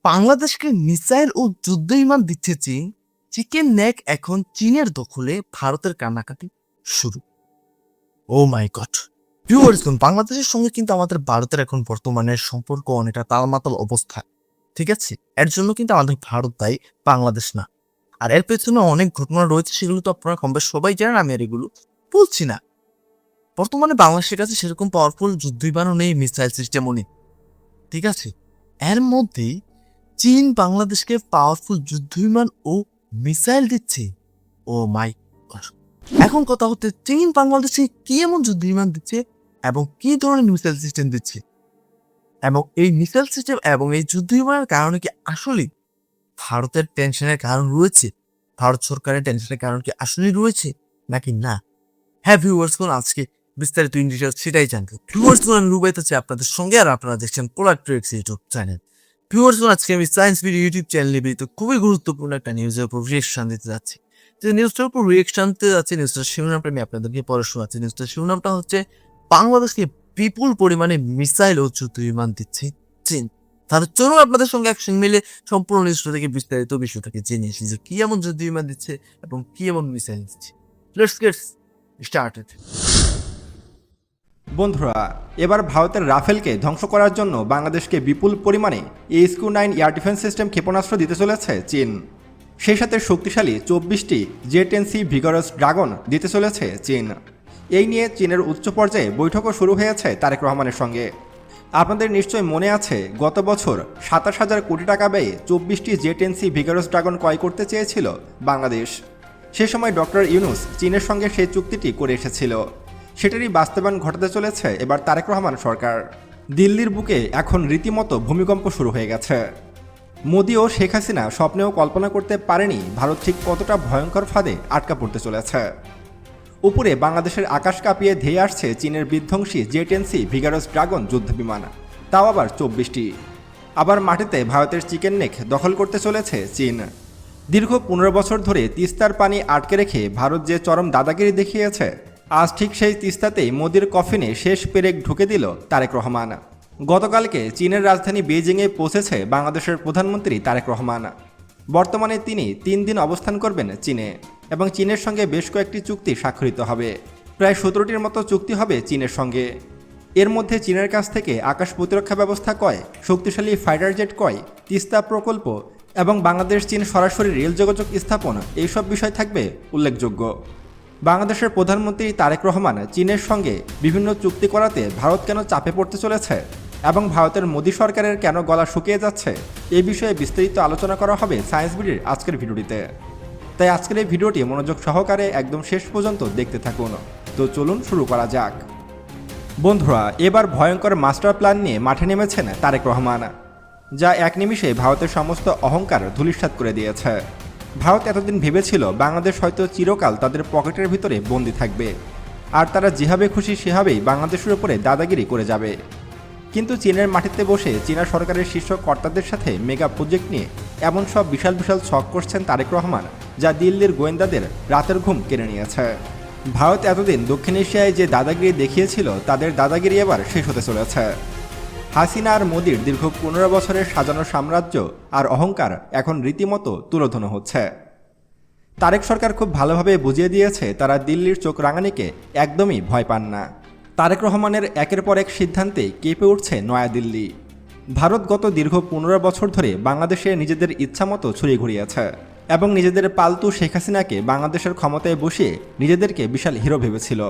বাংলাদেশকে মিসাইল ও যুদ্ধ বিমান দিচ্ছে চীন। চিকেন নেক এখন চীনের দখলে, ভারতের কান্নাকাটি শুরু। ও মাই গড ভিউয়ার্স, বাংলাদেশের সঙ্গে কিন্তু আমাদের ভারতের এখন বর্তমানে সম্পর্ক অনেকটা তালমাতাল অবস্থা। ঠিক আছে, এর জন্য কিন্তু আমাদের ভারত দায়ী, বাংলাদেশ না। আর এর পেছনে অনেক ঘটনা রয়েছে, সেগুলো তো আপনারা কম বেশ সবাই জানেন, আমি আর এগুলো বলছি না। বর্তমানে বাংলাদেশের কাছে সেরকম পাওয়ারফুল যুদ্ধ বিমানও নেই, মিসাইল সিস্টেমও নেই। ঠিক আছে, এর মধ্যেই চীন বাংলাদেশকে পাওয়ারফুল যুদ্ধ বিমান ও মিসাইল দিচ্ছে। ও মাই গড! এখন কথা হচ্ছে, চীন বাংলাদেশে কি এমন যুদ্ধ বিমান দিচ্ছে এবং কি ধরনের মিসাইল সিস্টেম দিচ্ছে, এবং এই মিসাইল সিস্টেম এবং এই যুদ্ধ বিমানের কারণে কি আসলে ভারতের টেনশনের কারণ রয়েছে, ভারত সরকারের টেনশনের কারণ কি আসলে রয়েছে নাকি না? হ্যাঁ ভিউয়ার্স, আজকে বিস্তারিত ইন ডিটেইলস সেটাই জানবো। ভিউয়ার্স, আমি রুবাইত আছি আপনাদের সঙ্গে, আর আপনারা দেখছেন পোলার ট্রেক্স ইউটিউব চ্যানেল। ভিউয়ার্স, আজকে আমি সায়েন্স ভিডিও ইউটিউব চ্যানেলে বিহিত খুবই গুরুত্বপূর্ণ একটা নিউজের উপর রিয়েকশন দিতে যাচ্ছি। যে নিউজটার উপর রিয়েকশন দিতে যাচ্ছি, নিউজটার শিরোনামটা আমি আপনাদেরকে পরে শোনাচ্ছি। নিউজটার শিরোনামটা হচ্ছে, বাংলাদেশকে বিপুল পরিমাণে মিসাইল ও যুদ্ধ বিমান দিচ্ছে চীন। তাহলে চলুন আপনাদের সঙ্গে একসঙ্গে মিলে সম্পূর্ণ নিউজটা থেকে বিস্তারিত বিষয়টাকে জেনে এসেছি, যে কি এমন যুদ্ধ বিমান দিচ্ছে এবং কি এমন মিসাইল দিচ্ছে। Let's get started. বন্ধুরা, এবার ভারতের রাফেলকে ধ্বংস করার জন্য বাংলাদেশকে বিপুল পরিমাণে AS-9 এয়ার ডিফেন্স সিস্টেম ক্ষেপণাস্ত্র দিতে চলেছে চীন। সেই সাথে শক্তিশালী 24টি J-10C ভিগারাস ড্রাগন দিতে চলেছে চীন। এই নিয়ে চীনের উচ্চ পর্যায়ে বৈঠকও শুরু হয়েছে তারেক রহমানের সঙ্গে। আপনাদের নিশ্চয় মনে আছে, গত বছর 27,000 কোটি টাকা ব্যয়ে 24টি J-10C ভিগারাস ড্রাগন ক্রয় করতে চেয়েছিল বাংলাদেশ। সে সময় ডক্টর ইউনূস চীনের সঙ্গে সেই চুক্তিটি করে এসেছিল। সেটারই বাস্তবায়ন ঘটাতে চলেছে এবার তারেক রহমান সরকার। দিল্লির বুকে এখন রীতিমতো ভূমিকম্প শুরু হয়ে গেছে। মোদি ও শেখ হাসিনা স্বপ্নেও কল্পনা করতে পারেনি ভারত ঠিক কতটা ভয়ঙ্কর ফাঁদে আটকা পড়তে চলেছে। উপরে বাংলাদেশের আকাশ কাঁপিয়ে ধেয়ে আসছে চীনের বিধ্বংসী J-10C ভিগারাস ড্রাগন যুদ্ধবিমান, তাও আবার 24টি। আবার মাটিতে ভারতের চিকেন নেক দখল করতে চলেছে চীন। দীর্ঘ 15 বছর ধরে তিস্তার পানি আটকে রেখে ভারত যে চরম দাদাগিরি দেখিয়েছে, আজ ঠিক সেই তিস্তাতেই মোদির কফিনে শেষ পেরেক ঢুকে দিল তারেক রহমান। গতকালকে চীনের রাজধানী বেইজিংয়ে পৌঁছেছে বাংলাদেশের প্রধানমন্ত্রী তারেক রহমান। বর্তমানে তিনি 3 দিন অবস্থান করবেন চীনে, এবং চীনের সঙ্গে বেশ কয়েকটি চুক্তি স্বাক্ষরিত হবে। প্রায় 17টির মতো চুক্তি হবে চীনের সঙ্গে। এর মধ্যে চীনের কাছ থেকে আকাশ প্রতিরক্ষা ব্যবস্থা ক্রয়, শক্তিশালী ফাইটার জেট ক্রয়, তিস্তা প্রকল্প এবং বাংলাদেশ চীন সরাসরি রেল যোগাযোগ স্থাপন, এইসব বিষয় থাকবে উল্লেখযোগ্য। বাংলাদেশের প্রধানমন্ত্রী তারেক রহমান চীনের সঙ্গে বিভিন্ন চুক্তি করাতে ভারত কেন চাপে পড়তে চলেছে এবং ভারতের মোদী সরকারের কেন গলা শুকিয়ে যাচ্ছে, এই বিষয়ে বিস্তারিত আলোচনা করা হবে সায়েন্স ভিডিওর আজকের ভিডিওটিতে। তাই আজকের এই ভিডিওটি মনোযোগ সহকারে একদম শেষ পর্যন্ত দেখতে থাকুন। তো চলুন শুরু করা যাক। বন্ধুরা, এবার ভয়ঙ্কর মাস্টার প্ল্যান নিয়ে মাঠে নেমেছেন তারেক রহমান, যা এক নিমিষে ভারতের সমস্ত অহংকার ধূলিসাৎ করে দিয়েছে। ভারত এতদিন ভেবেছিল বাংলাদেশ হয়তো চিরকাল তাদের পকেটের ভিতরে বন্দি থাকবে, আর তারা যেভাবে খুশি সেভাবেই বাংলাদেশের উপরে দাদাগিরি করে যাবে। কিন্তু চীনের মাটিতে বসে চীনা সরকারের শীর্ষ কর্তাদের সাথে মেগা প্রজেক্ট নিয়ে এমন সব বিশাল বিশাল ছক করছেন তারেক রহমান, যা দিল্লির গোয়েন্দাদের রাতের ঘুম কেড়ে নিয়েছে। ভারত এতদিন দক্ষিণ এশিয়ায় যে দাদাগিরি দেখিয়েছিল, তাদের দাদাগিরি এবার শেষ হতে চলেছে। হাসিনা আর মোদির দীর্ঘ 15 বছরের সাজানো সাম্রাজ্য আর অহংকার এখন রীতিমতো তুলোধনো হচ্ছে। তারেক সরকার খুব ভালোভাবে বুঝিয়ে দিয়েছে, তারা দিল্লির চোখ রাঙানিকে একদমই ভয় পান না। তারেক রহমানের একের পর এক সিদ্ধান্তে কেঁপে উঠছে নয়াদিল্লি। ভারত গত দীর্ঘ 15 বছর ধরে বাংলাদেশে নিজেদের ইচ্ছামতো ছড়িয়ে ঘুরিয়েছে এবং নিজেদের পালতু শেখ হাসিনাকে বাংলাদেশের ক্ষমতায় বসিয়ে নিজেদেরকে বিশাল হিরো ভেবেছিল।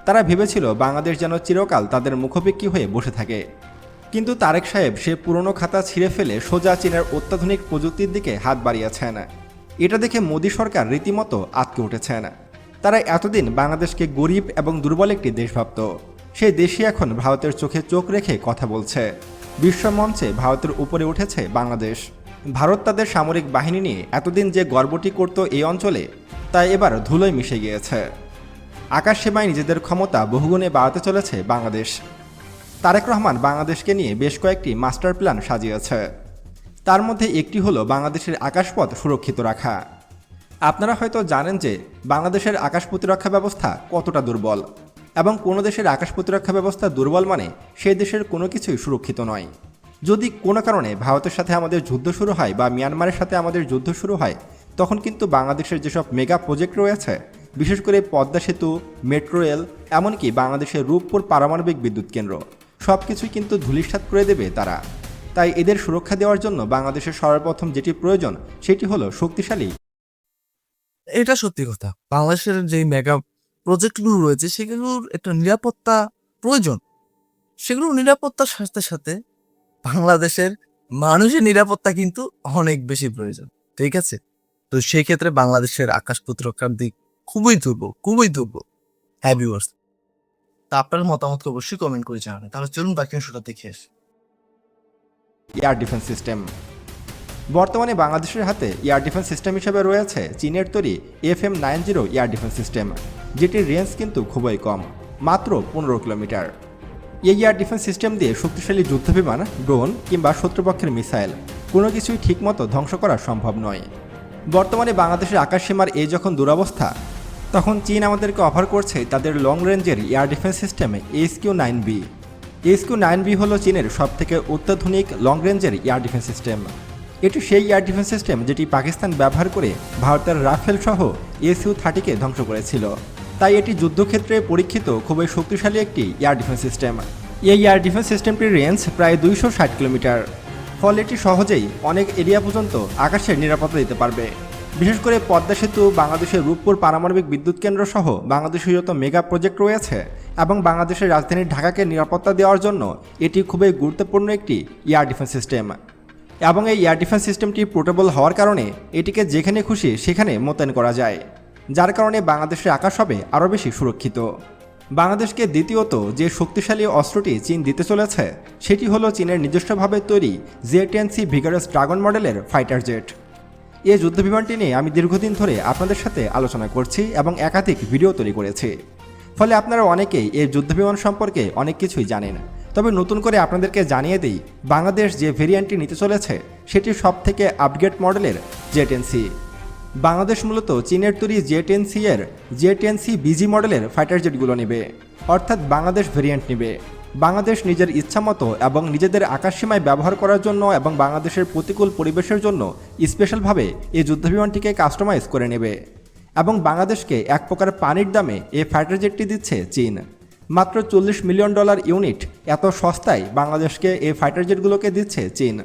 তারা ভেবেছিল বাংলাদেশ যেন চিরকাল তাদের মুখোপেক্ষী হয়ে বসে থাকে। কিন্তু তারেক সাহেব সে পুরনো খাতা ছিঁড়ে ফেলে সোজা চীনের অত্যাধুনিক প্রযুক্তির দিকে হাত বাড়িয়েছেন। এটা দেখে মোদী সরকার রীতিমতো আটকে উঠেছেন। তারা এতদিন বাংলাদেশকে গরিব এবং দুর্বল একটি দেশ ভাবত, সেই দেশই এখন ভারতের চোখে চোখ রেখে কথা বলছে। বিশ্বমঞ্চে ভারতের উপরে উঠেছে বাংলাদেশ। ভারত তাদের সামরিক বাহিনী নিয়ে এতদিন যে গর্বটি করত এই অঞ্চলে, তা এবার ধুলোয় মিশে গিয়েছে। আকাশ সীমায় নিজেদের ক্ষমতা বহুগুণে বাড়াতে চলেছে বাংলাদেশ। তারেক রহমান বাংলাদেশকে নিয়ে বেশ কয়েকটি মাস্টার প্ল্যান সাজিয়েছে। তার মধ্যে একটি হলো বাংলাদেশের আকাশপথ সুরক্ষিত রাখা। আপনারা হয়তো জানেন যে বাংলাদেশের আকাশ প্রতিরক্ষা ব্যবস্থা কতটা দুর্বল, এবং কোনো দেশের আকাশ প্রতিরক্ষা ব্যবস্থা দুর্বল মানে সেই দেশের কোনো কিছুই সুরক্ষিত নয়। যদি কোনো কারণে ভারতের সাথে আমাদের যুদ্ধ শুরু হয় বা মিয়ানমারের সাথে আমাদের যুদ্ধ শুরু হয়, তখন কিন্তু বাংলাদেশের যেসব মেগা প্রজেক্ট রয়েছে, বিশেষ করে পদ্মা সেতু, মেট্রো রেল, এমনকি বাংলাদেশের রূপপুর পারমাণবিক বিদ্যুৎ কেন্দ্র, সব কিছুই কিন্তু ধূলিসাৎ করে দেবে তারা। তাই এদের সুরক্ষা দেওয়ার জন্য বাংলাদেশের সর্বপ্রথম যেটি প্রয়োজন সেটি হলো শক্তিশালী। এটা সত্যি কথা, বাংলাদেশের যে মেগা প্রজেক্টগুলো রয়েছে সেগুলোর একটা নিরাপত্তা প্রয়োজন। সেগুলোর নিরাপত্তার সাথে সাথে বাংলাদেশের মানুষের নিরাপত্তা কিন্তু অনেক বেশি প্রয়োজন। ঠিক আছে, তো সেই ক্ষেত্রে বাংলাদেশের আকাশ প্রতিরক্ষার দিক খুবই দুর্বল, খুবই দুর্বল। হ্যাঁ ভিউয়ার্স, তা আপনার মতামতকে অবশ্যই কমেন্ট করে জানাবেন। তাহলে চলুন বাকি অংশটা দেখে আসি। Air defence system. বর্তমানে বাংলাদেশের হাতে এয়ার ডিফেন্স সিস্টেম হিসেবে রয়েছে চীনের তৈরি FM-90 এয়ার ডিফেন্স সিস্টেম, যেটির রেঞ্জ কিন্তু খুবই কম, মাত্র 15 কিলোমিটার। এই এয়ার ডিফেন্স সিস্টেম দিয়ে শক্তিশালী যুদ্ধবিমান, ড্রোন কিংবা শত্রুপক্ষের মিসাইল কোনো কিছুই ঠিকমতো ধ্বংস করা সম্ভব নয়। বর্তমানে বাংলাদেশের আকাশসীমার এই যখন দুরবস্থা, তখন চীন আমাদেরকে অফার করছে তাদের লং রেঞ্জের air defence system HQ-9B। HQ-9B হলো চীনের সবথেকে অত্যাধুনিক লং রেঞ্জের এয়ার ডিফেন্স সিস্টেম। এটি সেই এয়ার ডিফেন্স সিস্টেম যেটি পাকিস্তান ব্যবহার করে ভারতের রাফেল সহ Su-30কে ধ্বংস করেছিল। তাই এটি যুদ্ধক্ষেত্রে পরীক্ষিত খুবই শক্তিশালী একটি এয়ার ডিফেন্স সিস্টেম। এই এয়ার ডিফেন্স সিস্টেমটির রেঞ্জ প্রায় 260 কিলোমিটার, ফলে এটি সহজেই অনেক এরিয়া পর্যন্ত আকাশের নিরাপত্তা দিতে পারবে। বিশেষ করে পদ্মা সেতু, বাংলাদেশের রূপপুর পারমাণবিক বিদ্যুৎ কেন্দ্র সহ বাংলাদেশের যত মেগা প্রজেক্ট রয়েছে এবং বাংলাদেশের রাজধানী ঢাকাকে নিরাপত্তা দেওয়ার জন্য এটি খুবই গুরুত্বপূর্ণ একটি এয়ার ডিফেন্স সিস্টেম। এবং এই এয়ার ডিফেন্স সিস্টেমটি পোর্টেবল হওয়ার কারণে এটিকে যেখানে খুশি সেখানে মোতায়েন করা যায়, যার কারণে বাংলাদেশের আকাশ হবে আরও বেশি সুরক্ষিত। বাংলাদেশকে দ্বিতীয়ত যে শক্তিশালী অস্ত্রটি চীন দিতে চলেছে সেটি হলো চীনের নিজস্বভাবে তৈরি J-10C ভিগারাস ড্রাগন মডেলের ফাইটার জেট। এই যুদ্ধবিমানটি নিয়ে আমি দীর্ঘদিন ধরে আপনাদের সাথে আলোচনা করছি এবং একাধিক ভিডিও তৈরি করেছি, ফলে আপনারা অনেকেই এই যুদ্ধবিমান সম্পর্কে অনেক কিছুই জানেন। তবে নতুন করে আপনাদেরকে জানিয়ে দিই, বাংলাদেশ যে ভেরিয়েন্টটি নিতে চলেছে সেটি সবথেকে আপগ্রেড মডেলের J-10C। বাংলাদেশ মূলত চীনের তৈরি J-10C এর J-10C BG মডেলের ফাইটার জেটগুলো নেবে, অর্থাৎ বাংলাদেশ ভেরিয়েন্ট নেবে। বাংলাদেশ নিজের ইচ্ছামতো এবং নিজেদের আকাশসীমায় ব্যবহার করার জন্য এবং বাংলাদেশের প্রতিকূল পরিবেশের জন্য স্পেশালভাবে এই যুদ্ধবিমানটিকে কাস্টমাইজ করে নেবে। এবং বাংলাদেশকে এক প্রকার পানির দামে এই ফাইটার জেটটি দিচ্ছে চীন, মাত্র $40 মিলিয়ন ইউনিট। এত সস্তায় বাংলাদেশকে এই ফাইটার জেটগুলোকে দিচ্ছে চীন।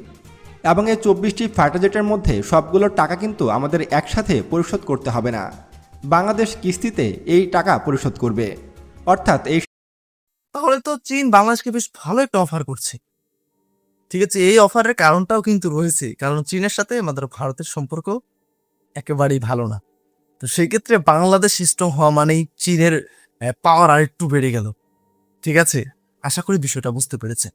এবং এই 24টি ফাইটার জেটের মধ্যে সবগুলোর টাকা কিন্তু আমাদের একসাথে পরিশোধ করতে হবে না, বাংলাদেশ কিস্তিতে এই টাকা পরিশোধ করবে। অর্থাৎ এই তাহলে তো চীন বাংলাদেশকে বেশ ভালো একটা অফার করছে। ঠিক আছে, এই অফারের কারণটাও কিন্তু রয়েছে, কারণ চীনের সাথে আমাদের ভারতের সম্পর্ক একেবারেই ভালো না। তো সেই ক্ষেত্রে বাংলাদেশ স্ট্রং হওয়া মানেই চীনের পাওয়ার আর একটু বেড়ে গেল। ঠিক আছে, আশা করি বিষয়টা বুঝতে পেরেছে।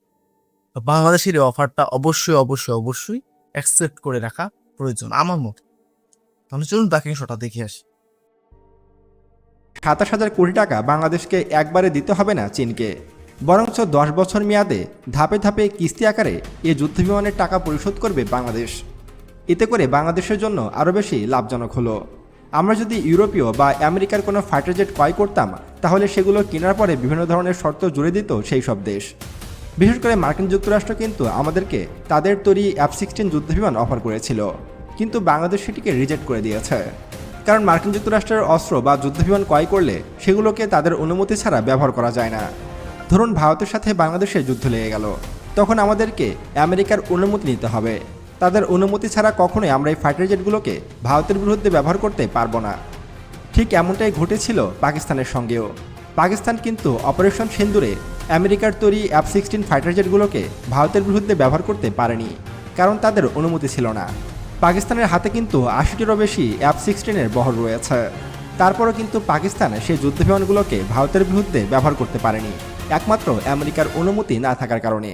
তো বাংলাদেশের এই অফারটা অবশ্যই অবশ্যই অবশ্যই অ্যাকসেপ্ট করে রাখা প্রয়োজন আমার মতে। তাহলে চলুন বাকি অংশটা দেখে আসি। 27,000 কোটি টাকা বাংলাদেশকে একবারে দিতে হবে না চীনকে, বরঞ্চ 10 বছর মেয়াদে ধাপে ধাপে কিস্তি আকারে এই যুদ্ধবিমানের টাকা পরিশোধ করবে বাংলাদেশ। এতে করে বাংলাদেশের জন্য আরও বেশি লাভজনক হলো। আমরা যদি ইউরোপীয় বা আমেরিকার কোনো ফাইটার জেট ক্রয় করতাম, তাহলে সেগুলো কেনার পরে বিভিন্ন ধরনের শর্ত জুড়ে দিত সেই সব দেশ। বিশেষ করে মার্কিন যুক্তরাষ্ট্র কিন্তু আমাদেরকে তাদের তৈরি F-16 যুদ্ধবিমান অফার করেছিল, কিন্তু বাংলাদেশ সেটিকে রিজেক্ট করে দিয়েছে। কারণ মার্কিন যুক্তরাষ্ট্রের অস্ত্র বা যুদ্ধবিমান ক্রয় করলে সেগুলোকে তাদের অনুমতি ছাড়া ব্যবহার করা যায় না। ধরুন ভারতের সাথে বাংলাদেশের যুদ্ধ লেগে গেল, তখন আমাদেরকে আমেরিকার অনুমতি নিতে হবে। তাদের অনুমতি ছাড়া কখনোই আমরা এই ফাইটার জেটগুলোকে ভারতের বিরুদ্ধে ব্যবহার করতে পারবো না। ঠিক এমনটাই ঘটেছিল পাকিস্তানের সঙ্গেও। পাকিস্তান কিন্তু অপারেশন সিন্দুরে আমেরিকার তৈরি F-16 ফাইটার জেটগুলোকে ভারতের বিরুদ্ধে ব্যবহার করতে পারেনি, কারণ তাদের অনুমতি ছিল না। পাকিস্তানের হাতে কিন্তু 80টিরও বেশি F-16 এর বহর রয়েছে, তারপরও কিন্তু পাকিস্তান সেই যুদ্ধবিমানগুলোকে ভারতের বিরুদ্ধে ব্যবহার করতে পারেনি, একমাত্র আমেরিকার অনুমতি না থাকার কারণে।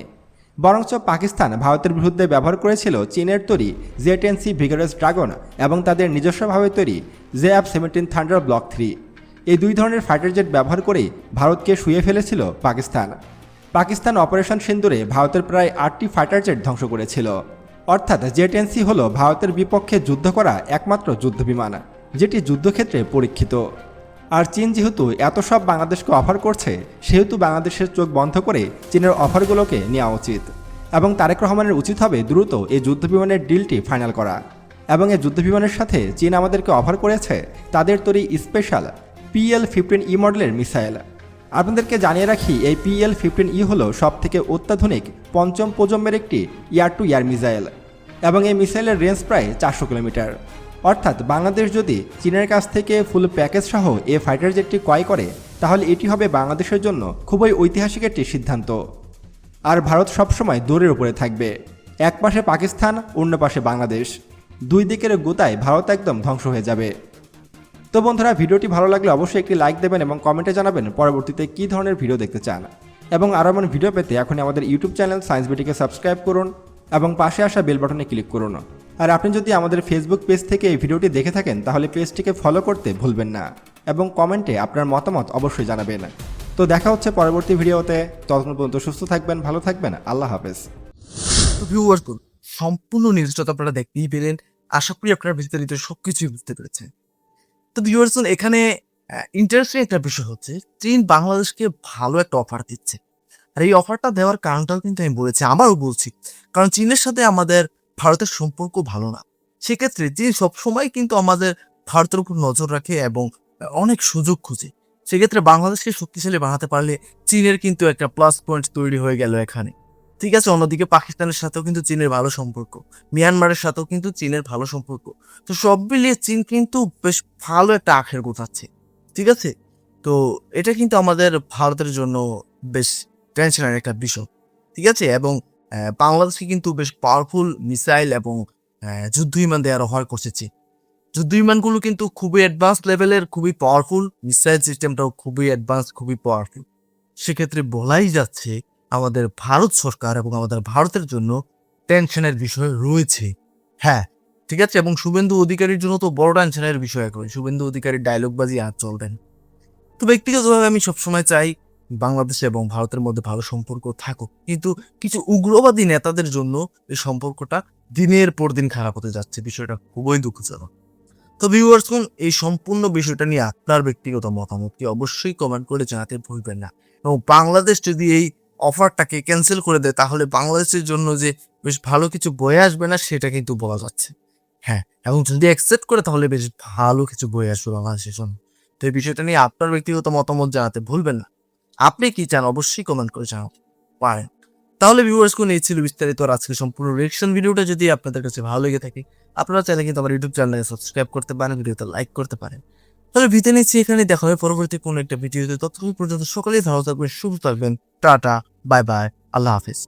বরঞ্চ পাকিস্তান ভারতের বিরুদ্ধে ব্যবহার করেছিল চীনের তৈরি J-10C ভিগারাস ড্রাগন এবং তাদের নিজস্বভাবে তৈরি JF-17 থান্ডার ব্লক 3। এই দুই ধরনের ফাইটার জেট ব্যবহার করেই ভারতকে শুয়ে ফেলেছিল পাকিস্তান অপারেশন সিন্দুরে ভারতের প্রায় 8টি ফাইটার জেট ধ্বংস করেছিল। অর্থাৎ J-10C হলো ভারতের বিপক্ষে যুদ্ধ করা একমাত্র যুদ্ধবিমান, যেটি যুদ্ধক্ষেত্রে পরীক্ষিত। আর চীন যেহেতু এত সব বাংলাদেশকে অফার করছে, সেহেতু বাংলাদেশের চোখ বন্ধ করে চীনের অফারগুলোকে নেওয়া উচিত এবং তারেক রহমানের উচিত হবে দ্রুত এই যুদ্ধবিমানের ডিলটি ফাইনাল করা। এবং এই যুদ্ধবিমানের সাথে চীন আমাদেরকে অফার করেছে তাদের তৈরি স্পেশাল PL-15E মডেলের মিসাইল। আপনাদেরকে জানিয়ে রাখি, এই PL-15E হলো সবথেকে অত্যাধুনিক পঞ্চম প্রজন্মের একটি এয়ার টু এয়ার মিসাইল এবং এই মিসাইলের রেঞ্জ প্রায় 400 কিলোমিটার। অর্থাৎ বাংলাদেশ যদি চীনের কাছ থেকে ফুল প্যাকেজ সহ এই ফাইটার জেটটি ক্রয় করে তাহলে এটি হবে বাংলাদেশের জন্য খুবই ঐতিহাসিক একটি সিদ্ধান্ত। আর ভারত সবসময় দৌড়ের উপরে থাকবে, এক পাশে পাকিস্তান, অন্য পাশে বাংলাদেশ, দুই দিকের গোতায় ভারত একদম ধ্বংস হয়ে যাবে। তো বন্ধুরা, ভিডিওটি ভালো লাগলে অবশ্যই একটি লাইক দেবেন এবং কমেন্টে জানাবেন পরবর্তীতে কী ধরনের ভিডিও দেখতে চান। এবং আরও এমন ভিডিও পেতে এখনই আমাদের ইউটিউব চ্যানেল সায়েন্স বিটিকে সাবস্ক্রাইব করুন এবং পাশে আসা বেল বাটনে ক্লিক করুন। আর আপনি যদি আমাদের ফেসবুক পেজ থেকে এই ভিডিওটি দেখে থাকেন তাহলে পেজটিকে ফলো করতে ভুলবেন না এবং কমেন্টে আপনার মতামত অবশ্যই জানাবেন। তো দেখা হচ্ছে পরবর্তী ভিডিওতে। ততক্ষণ পর্যন্ত সুস্থ থাকবেন, ভালো থাকবেন, আল্লাহ হাফেজ। তো ভিউয়ার্স, সম্পূর্ণ নিউজটা তো আপনারা দেখতেই পেলেন। আশা করি আপনারা বিস্তারিত সবকিছুই বুঝতে পেরেছেন। তো ভিউয়ার্স, এখানে ইন্টারেস্টিং একটা বিষয় হচ্ছে চীন বাংলাদেশকে ভালো একটা অফার দিচ্ছে। আর এই অফারটা দেওয়ার কারণটাও কিন্তু আমি বলেছি, আমারও বলছি, কারণ চীনের সাথে আমাদের ভারতের সম্পর্ক ভালো না। সেক্ষেত্রে চীন সবসময় কিন্তু আমাদের ভারতের উপর নজর রাখে এবং অনেক সুযোগ খুঁজে। সেক্ষেত্রে বাংলাদেশকে শক্তিশালী বানাতে পারলে চীনের কিন্তু একটা প্লাস পয়েন্ট তৈরি হয়ে গেল এখানে। ঠিক আছে, অন্যদিকে পাকিস্তানের সাথেও কিন্তু চীনের ভালো সম্পর্ক, মিয়ানমারের সাথেও কিন্তু চীনের ভালো সম্পর্ক। তো সব মিলিয়ে চীন কিন্তু বেশ ভালো একটা আখের গোছাচ্ছে। ঠিক আছে, তো এটা কিন্তু আমাদের ভারতের জন্য বেশ টেনশনের একটা বিষয়। ঠিক আছে, এবং বাংলাদেশকে কিন্তু বেশ পাওয়ারফুল মিসাইল এবং যুদ্ধ বিমান দেওয়ার অফার করছে চীন। যুদ্ধ বিমানগুলো কিন্তু খুবই অ্যাডভান্স লেভেলের, খুবই পাওয়ারফুল, মিসাইল সিস্টেমটাও খুবই অ্যাডভান্স, খুবই পাওয়ারফুল। সেক্ষেত্রে বলাই যাচ্ছে আমাদের ভারত সরকার এবং আমাদের ভারতের জন্য টেনশনের বিষয় রয়েছে। হ্যাঁ, ঠিক আছে, এবং শুভেন্দু অধিকারীর জন্য তো বড় টেনশনের বিষয়। এখন শুভেন্দু অধিকারীর ডায়লগবাজি আর চলবেন। তো ব্যক্তিগতভাবে আমি সবসময় চাই বাংলাদেশ এবং ভারতের মধ্যে ভালো সম্পর্ক থাকুক, কিন্তু কিছু উগ্রবাদী নেতাদের জন্য এই সম্পর্কটা দিনের পর দিন খারাপ হতে যাচ্ছে। বিষয়টা খুবই দুঃখজনক। তো ভিউয়ার্স, এই সম্পূর্ণ বিষয়টা নিয়ে আপনার ব্যক্তিগত মতামতকে অবশ্যই কমেন্ট করে জানাতে ভুলবেন না। এবং বাংলাদেশ যদি এই অফারটাকে ক্যান্সেল করে দেয় তাহলে বাংলাদেশের জন্য যে বেশ ভালো কিছু বয়ে আসবে না সেটা কিন্তু বলা যাচ্ছে। হ্যাঁ, এবং যদি অ্যাকসেপ্ট করে তাহলে বেশ ভালো কিছু বয়ে আসবে বাংলাদেশের জন্য। তো এই বিষয়টা নিয়ে আপনার ব্যক্তিগত মতামত জানাতে ভুলবেন না। আপনি কি চান অবশ্যই কমেন্ট করে জানাতে পারেন। তাহলে ভিউয়ার্স, এই ছিল বিস্তারিত আর আজকে সম্পূর্ণ রিঅ্যাকশন ভিডিওটা। যদি আপনাদের কাছে ভালো লেগে থাকে আপনারা চাইলে কিন্তু আমার ইউটিউব চ্যানেলে সাবস্ক্রাইব করতে পারেন, ভিডিওতে লাইক করতে পারেন। তাহলে ভিতে নিচ্ছি, এখানে দেখা হবে পরবর্তী কোনো একটা ভিডিওতে। ততক্ষণ পর্যন্ত সকলেই ভালো থাকবেন, সুস্থ থাকবেন। টাটা, বাই বাই, আল্লাহ হাফিজ।